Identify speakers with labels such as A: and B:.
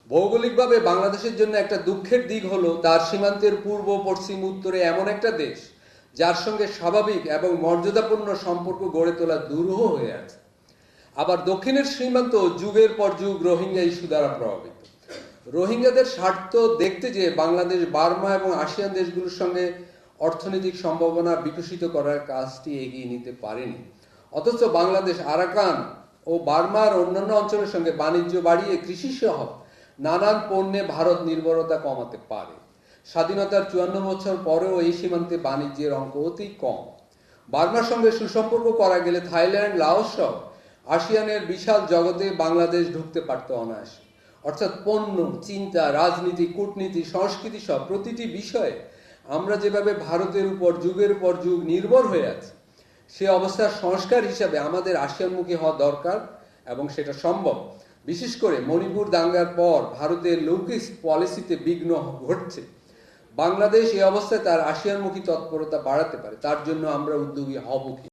A: ভৌগোলিকভাবে বাংলাদেশের জন্য একটা দুঃখের দিক হলো তার সীমান্তের পূর্ব পশ্চিম উত্তরে এমন একটা দেশ যার সঙ্গে স্বাভাবিক এবং মর্যাদাপূর্ণ সম্পর্ক গড়ে তোলা দুরূহ হয়ে আছে। আবার দক্ষিণের সীমান্ত যুগের পর যুগ রোহিঙ্গা ইস্যু দ্বারা প্রভাবিত। রোহিঙ্গাদের স্বার্থ দেখতে যে বাংলাদেশ বার্মা এবং আসিয়ান দেশগুলোর সঙ্গে অর্থনৈতিক সম্ভাবনা বিকশিত করার কাজটি এগিয়ে নিতে পারেনি, অথচ বাংলাদেশ আরাকান ও বার্মার অন্যান্য অঞ্চলের সঙ্গে বাণিজ্য বাড়িয়ে কৃষি সহ নানান পণ্যে ভারত নির্ভরতা কমাতে পারে। স্বাধীনতার 54 বছর পরেও এই সীমান্তে বাণিজ্যের অঙ্ক অতি কম। বার্মার সঙ্গে সুসম্পর্ক করা গেলে থাইল্যান্ড, লাওস সহ আসিয়ানের বিশাল জগতে বাংলাদেশ ঢুকতে পারত অনায়াসে। অর্থাৎ পণ্য, চিন্তা, রাজনীতি, কূটনীতি, সংস্কৃতি সব প্রতিটি বিষয়ে আমরা যেভাবে ভারতের উপর যুগের পর যুগ নির্ভর হয়ে আছি, সে অবস্থার সংস্কার হিসাবে আমাদের আসিয়ানমুখী হওয়া দরকার এবং সেটা সম্ভব। বিশেষ করে মণিপুর দাঙ্গার পর ভারতের লৌকিক পলিসিতে বিঘ্ন ঘটছে। বাংলাদেশ এই অবস্থায় তার আসিয়ানমুখী তৎপরতা বাড়াতে পারে, তার জন্য আমরা উদ্যোগী হব কি?